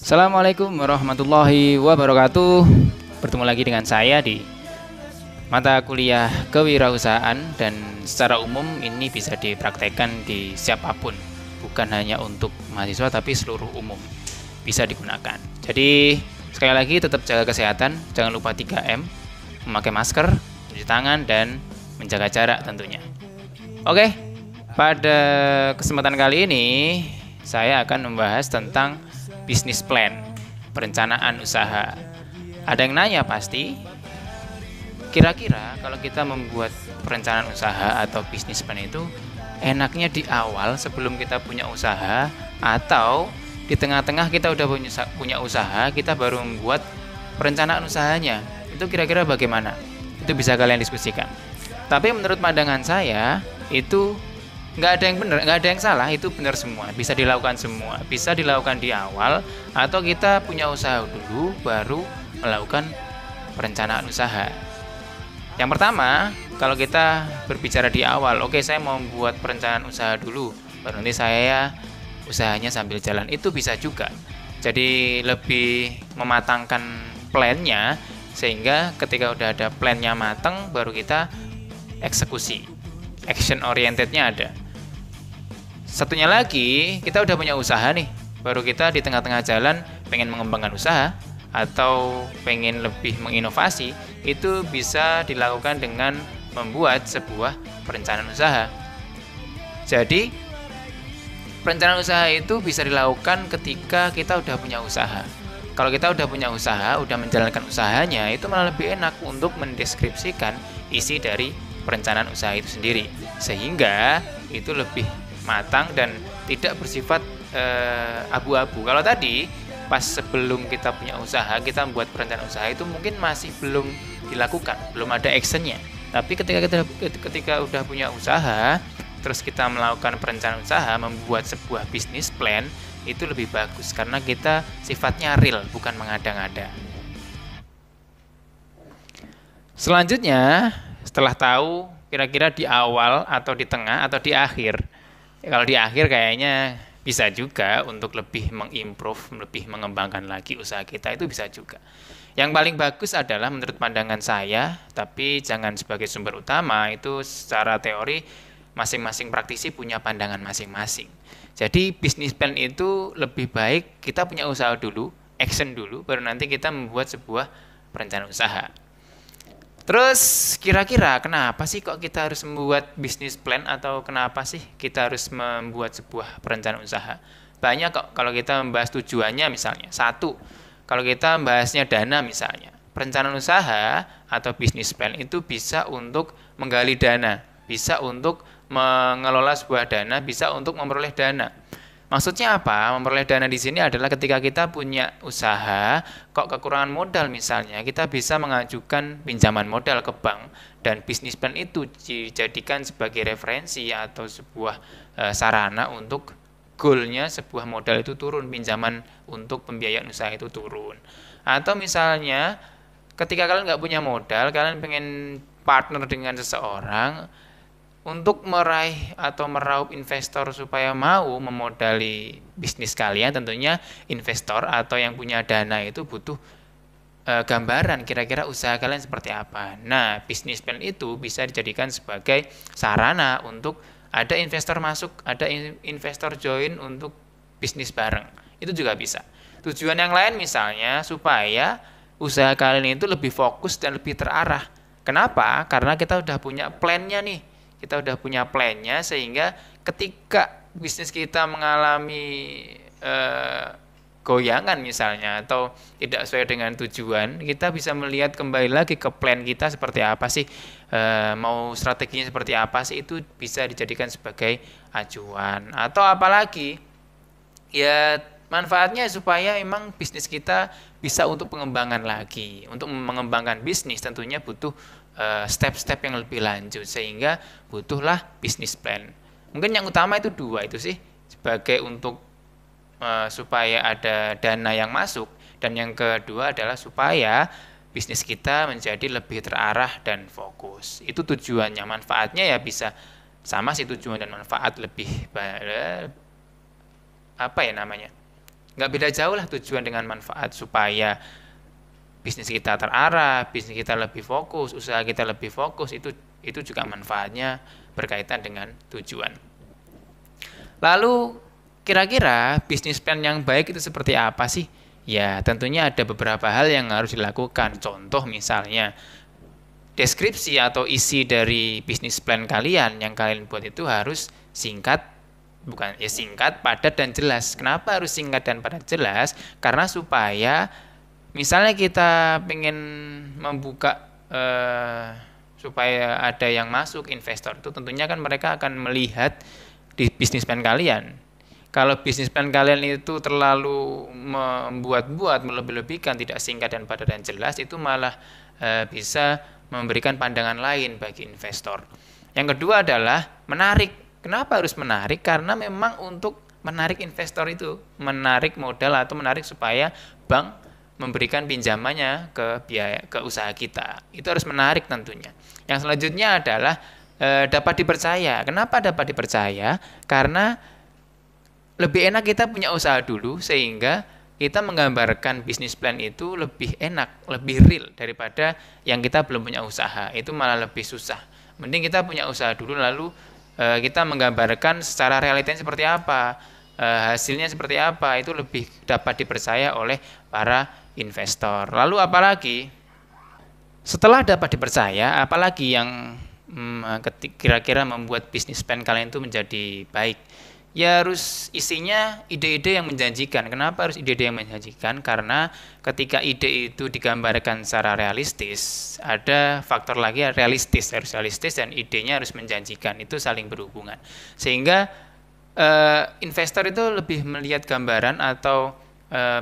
Assalamualaikum warahmatullahi wabarakatuh. Bertemu lagi dengan saya di mata kuliah kewirausahaan, dan secara umum ini bisa dipraktekkan di siapapun, bukan hanya untuk mahasiswa tapi seluruh umum bisa digunakan. Jadi sekali lagi tetap jaga kesehatan, jangan lupa 3M, memakai masker, cuci tangan, dan menjaga jarak tentunya. Oke, pada kesempatan kali ini saya akan membahas tentang bisnis plan, perencanaan usaha. Ada yang nanya pasti, kira-kira kalau kita membuat perencanaan usaha atau bisnis plan itu enaknya di awal sebelum kita punya usaha, atau di tengah-tengah kita udah punya usaha, kita baru membuat perencanaan usahanya. Itu kira-kira bagaimana? Itu bisa kalian diskusikan. Tapi menurut pandangan saya, itu nggak ada yang benar, nggak ada yang salah, itu benar semua, bisa dilakukan semua, bisa dilakukan di awal, atau kita punya usaha dulu baru melakukan perencanaan usaha. Yang pertama, kalau kita berbicara di awal, oke, saya mau membuat perencanaan usaha dulu, baru nanti saya usahanya sambil jalan, itu bisa juga. Jadi lebih mematangkan plannya, sehingga ketika udah ada plannya matang, baru kita eksekusi, action orientednya ada. Satunya lagi, kita udah punya usaha nih, baru kita di tengah-tengah jalan pengen mengembangkan usaha atau pengen lebih menginovasi, itu bisa dilakukan dengan membuat sebuah perencanaan usaha. Jadi perencanaan usaha itu bisa dilakukan ketika kita udah punya usaha. Kalau kita udah punya usaha, udah menjalankan usahanya, itu malah lebih enak untuk mendeskripsikan isi dari perencanaan usaha itu sendiri, sehingga itu lebih matang dan tidak bersifat abu-abu. Kalau tadi pas sebelum kita punya usaha, kita membuat perencanaan usaha, itu mungkin masih belum dilakukan, belum ada actionnya. Tapi ketika udah punya usaha, terus kita melakukan perencanaan usaha, membuat sebuah bisnis plan, itu lebih bagus karena kita sifatnya real, bukan mengada-ngada. Selanjutnya, setelah tahu kira-kira di awal atau di tengah atau di akhir, kalau di akhir kayaknya bisa juga untuk lebih mengimprove, lebih mengembangkan lagi usaha kita, itu bisa juga. Yang paling bagus adalah menurut pandangan saya, tapi jangan sebagai sumber utama, itu secara teori masing-masing praktisi punya pandangan masing-masing. Jadi bisnis plan itu lebih baik kita punya usaha dulu, action dulu, baru nanti kita membuat sebuah perencanaan usaha. Terus kira-kira kenapa sih kok kita harus membuat bisnis plan, atau kenapa sih kita harus membuat sebuah perencanaan usaha? Banyak kok kalau kita membahas tujuannya. Misalnya, satu, kalau kita membahasnya dana misalnya, perencanaan usaha atau bisnis plan itu bisa untuk menggali dana, bisa untuk mengelola sebuah dana, bisa untuk memperoleh dana. Maksudnya apa? Memperoleh dana di sini adalah ketika kita punya usaha, kok kekurangan modal misalnya, kita bisa mengajukan pinjaman modal ke bank, dan bisnis plan itu dijadikan sebagai referensi atau sebuah sarana untuk goalnya sebuah modal itu turun, pinjaman untuk pembiayaan usaha itu turun. Atau misalnya ketika kalian nggak punya modal, kalian pengen partner dengan seseorang untuk meraih atau meraup investor supaya mau memodali bisnis kalian. Tentunya investor atau yang punya dana itu butuh gambaran kira-kira usaha kalian seperti apa. Nah, bisnis plan itu bisa dijadikan sebagai sarana untuk ada investor masuk, ada investor join untuk bisnis bareng. Itu juga bisa. Tujuan yang lain misalnya supaya usaha kalian itu lebih fokus dan lebih terarah. Kenapa? Karena kita udah punya plan-nya nih. Kita udah punya plan-nya, sehingga ketika bisnis kita mengalami goyangan misalnya, atau tidak sesuai dengan tujuan, kita bisa melihat kembali lagi ke plan kita seperti apa sih, mau strateginya seperti apa sih, itu bisa dijadikan sebagai acuan. Atau apalagi, ya manfaatnya supaya memang bisnis kita bisa untuk pengembangan lagi. Untuk mengembangkan bisnis tentunya butuh step-step yang lebih lanjut, sehingga butuhlah bisnis plan. Mungkin yang utama itu dua itu sih, sebagai untuk supaya ada dana yang masuk, dan yang kedua adalah supaya bisnis kita menjadi lebih terarah dan fokus. Itu tujuannya. Manfaatnya ya bisa sama sih, tujuan dan manfaat lebih apa ya namanya, Nggak beda jauh lah tujuan dengan manfaat, supaya bisnis kita terarah, bisnis kita lebih fokus, usaha kita lebih fokus, itu juga manfaatnya berkaitan dengan tujuan. Lalu kira-kira bisnis plan yang baik itu seperti apa sih? Ya, tentunya ada beberapa hal yang harus dilakukan. Contoh misalnya, deskripsi atau isi dari bisnis plan kalian yang kalian buat itu harus singkat, singkat, padat, dan jelas. Kenapa harus singkat dan padat jelas? Karena supaya misalnya kita pengen membuka supaya ada yang masuk investor, itu tentunya kan mereka akan melihat di bisnis plan kalian. Kalau bisnis plan kalian itu terlalu membuat-buat, melebih-lebihkan, tidak singkat dan padat dan jelas, itu malah bisa memberikan pandangan lain bagi investor. Yang kedua adalah menarik. Kenapa harus menarik? Karena memang untuk menarik investor itu, menarik modal atau menarik supaya bank memberikan pinjamannya ke usaha kita. Itu harus menarik tentunya. Yang selanjutnya adalah dapat dipercaya. Kenapa dapat dipercaya? Karena lebih enak kita punya usaha dulu, sehingga kita menggambarkan bisnis plan itu lebih enak, lebih real daripada yang kita belum punya usaha. Itu malah lebih susah. Mending kita punya usaha dulu, lalu kita menggambarkan secara realitanya seperti apa, hasilnya seperti apa, itu lebih dapat dipercaya oleh para investor. Lalu apalagi? Setelah dapat dipercaya, apalagi yang kira-kira membuat bisnis plan kalian itu menjadi baik? Ya harus isinya ide-ide yang menjanjikan. Kenapa harus ide-ide yang menjanjikan? Karena ketika ide itu digambarkan secara realistis, ada faktor lagi, realistis, harus realistis, dan idenya harus menjanjikan. Itu saling berhubungan. Sehingga investor itu lebih melihat gambaran, atau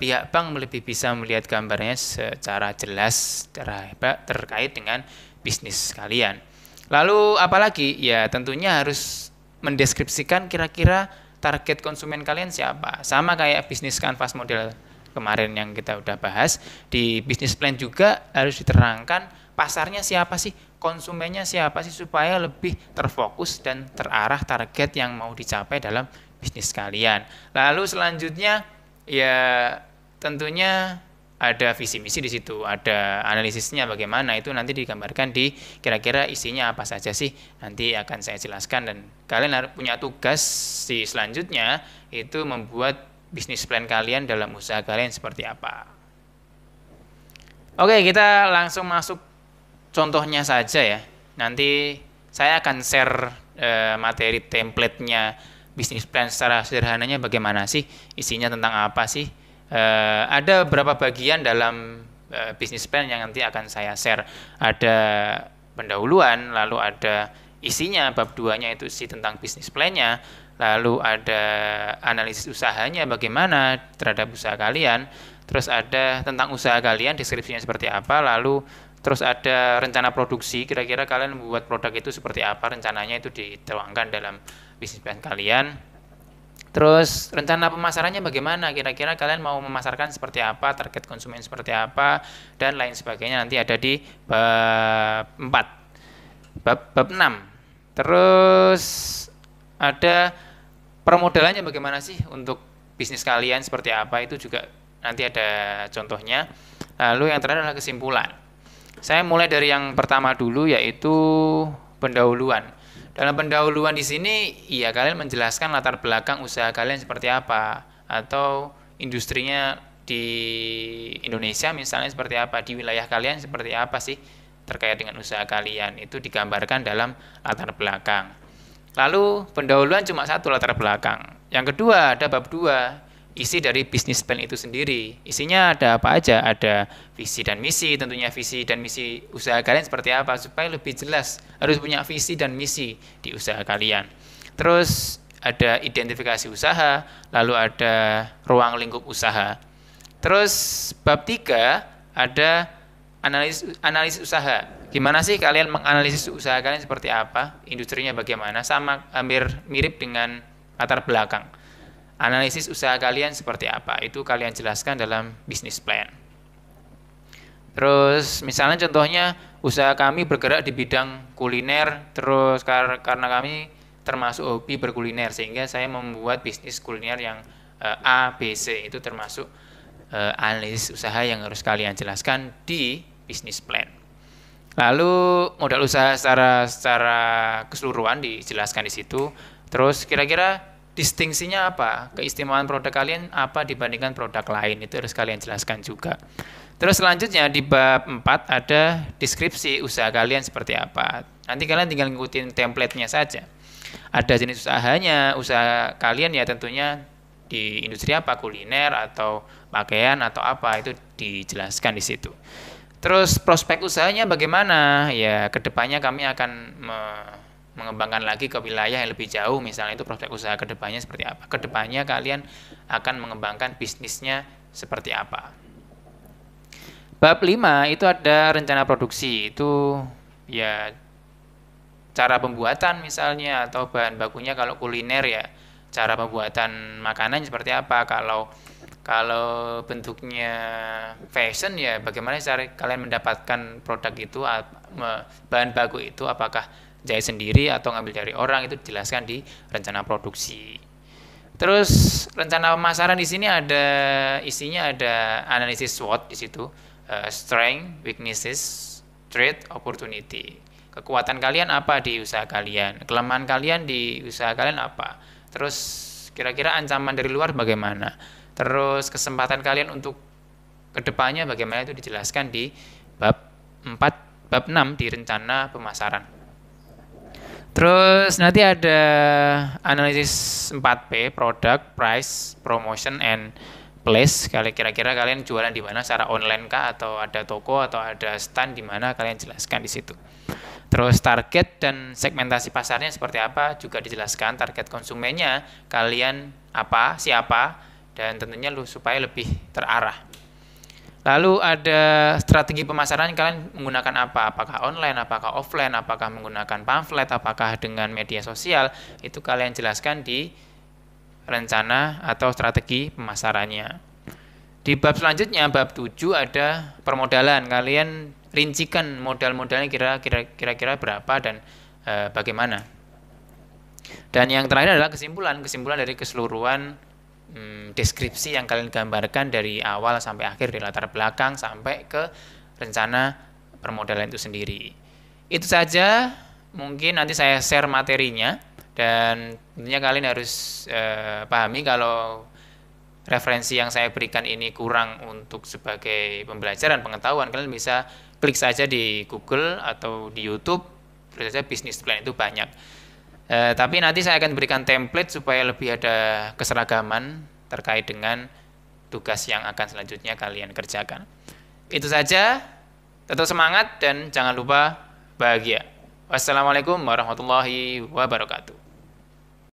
pihak bank lebih bisa melihat gambarnya secara jelas, terkait dengan bisnis kalian. Lalu apalagi? Ya tentunya harus mendeskripsikan kira-kira target konsumen kalian siapa. Sama kayak bisnis kanvas model kemarin yang kita udah bahas, di bisnis plan juga harus diterangkan pasarnya siapa sih, konsumennya siapa sih, supaya lebih terfokus dan terarah target yang mau dicapai dalam bisnis kalian. Lalu selanjutnya ya tentunya ada visi misi di situ, ada analisisnya bagaimana, itu nanti digambarkan di kira-kira isinya apa saja sih, nanti akan saya jelaskan, dan kalian harus punya tugas di selanjutnya itu membuat bisnis plan kalian dalam usaha kalian seperti apa. Oke, kita langsung masuk contohnya saja ya. Nanti saya akan share materi template-nya bisnis plan secara sederhananya bagaimana sih, isinya tentang apa sih. Ada beberapa bagian dalam bisnis plan yang nanti akan saya share. Ada pendahuluan, lalu ada isinya, bab 2-nya itu isi tentang bisnis plan-nya, lalu ada analisis usahanya bagaimana terhadap usaha kalian, terus ada tentang usaha kalian, deskripsinya seperti apa, lalu terus ada rencana produksi, kira-kira kalian membuat produk itu seperti apa, rencananya itu dituangkan dalam bisnis plan kalian. Terus rencana pemasarannya bagaimana, kira-kira kalian mau memasarkan seperti apa, target konsumen seperti apa, dan lain sebagainya nanti ada di bab 4. Bab 6. Terus ada permodalannya bagaimana sih untuk bisnis kalian seperti apa, itu juga nanti ada contohnya. Lalu yang terakhir adalah kesimpulan. Saya mulai dari yang pertama dulu, yaitu pendahuluan. Dalam pendahuluan di sini, ya kalian menjelaskan latar belakang usaha kalian seperti apa, atau industrinya di Indonesia misalnya seperti apa, di wilayah kalian seperti apa sih terkait dengan usaha kalian, itu digambarkan dalam latar belakang. Lalu pendahuluan cuma satu latar belakang. Yang kedua ada bab 2, isi dari bisnis plan itu sendiri. Isinya ada apa aja? Ada visi dan misi, tentunya visi dan misi usaha kalian seperti apa, supaya lebih jelas. Harus punya visi dan misi di usaha kalian. Terus ada identifikasi usaha, lalu ada ruang lingkup usaha. Terus bab 3 ada analisis usaha. Gimana sih kalian menganalisis usaha kalian seperti apa, industrinya bagaimana, sama hampir mirip dengan latar belakang. Analisis usaha kalian seperti apa, itu kalian jelaskan dalam bisnis plan. Terus misalnya contohnya, usaha kami bergerak di bidang kuliner, terus karena kami termasuk hobi berkuliner, sehingga saya membuat bisnis kuliner yang A, B, C itu termasuk analisis usaha yang harus kalian jelaskan di bisnis plan. Lalu modal usaha secara keseluruhan dijelaskan di situ. Terus kira-kira distingsinya apa? Keistimewaan produk kalian apa dibandingkan produk lain? Itu harus kalian jelaskan juga. Terus selanjutnya di bab 4 ada deskripsi usaha kalian seperti apa. Nanti kalian tinggal ngikutin template-nya saja. Ada jenis usahanya, usaha kalian ya tentunya di industri apa, kuliner atau pakaian atau apa, itu dijelaskan di situ. Terus prospek usahanya bagaimana? Ya kedepannya kami akan mengembangkan lagi ke wilayah yang lebih jauh, misalnya itu prospek usaha kedepannya seperti apa. Kedepannya kalian akan mengembangkan bisnisnya seperti apa. Bab 5 itu ada rencana produksi, itu ya cara pembuatan misalnya atau bahan bakunya kalau kuliner ya cara pembuatan makanan seperti apa, kalau bentuknya fashion ya bagaimana cara kalian mendapatkan produk itu, bahan baku itu apakah jahit sendiri atau ngambil dari orang, itu dijelaskan di rencana produksi. Terus rencana pemasaran di sini ada isinya ada analisis SWOT di situ, strength, weaknesses, threat, opportunity. Kekuatan kalian apa di usaha kalian, kelemahan kalian di usaha kalian apa, terus kira-kira ancaman dari luar bagaimana, terus kesempatan kalian untuk kedepannya bagaimana, itu dijelaskan di bab 6 di rencana pemasaran. Terus nanti ada analisis 4P, product, price, promotion, and place. Kira-kira kalian jualan di mana, secara online kah atau ada toko atau ada stand di mana, kalian jelaskan di situ. Terus target dan segmentasi pasarnya seperti apa juga dijelaskan, target konsumennya kalian apa, siapa, dan tentunya supaya lebih terarah. Lalu ada strategi pemasaran kalian menggunakan apa, apakah online, apakah offline, apakah menggunakan pamflet, apakah dengan media sosial, itu kalian jelaskan di rencana atau strategi pemasarannya. Di bab selanjutnya, bab 7 ada permodalan, kalian rincikan modal-modalnya kira-kira berapa dan bagaimana. Dan yang terakhir adalah kesimpulan dari keseluruhan deskripsi yang kalian gambarkan dari awal sampai akhir, dari latar belakang sampai ke rencana permodalan itu sendiri. Itu saja, mungkin nanti saya share materinya, dan tentunya kalian harus pahami kalau referensi yang saya berikan ini kurang untuk sebagai pembelajaran pengetahuan, kalian bisa klik saja di Google atau di YouTube, terus saja bisnis plan itu banyak. Tapi nanti saya akan berikan template supaya lebih ada keseragaman terkait dengan tugas yang akan selanjutnya kalian kerjakan. Itu saja, tetap semangat dan jangan lupa bahagia. Wassalamualaikum warahmatullahi wabarakatuh.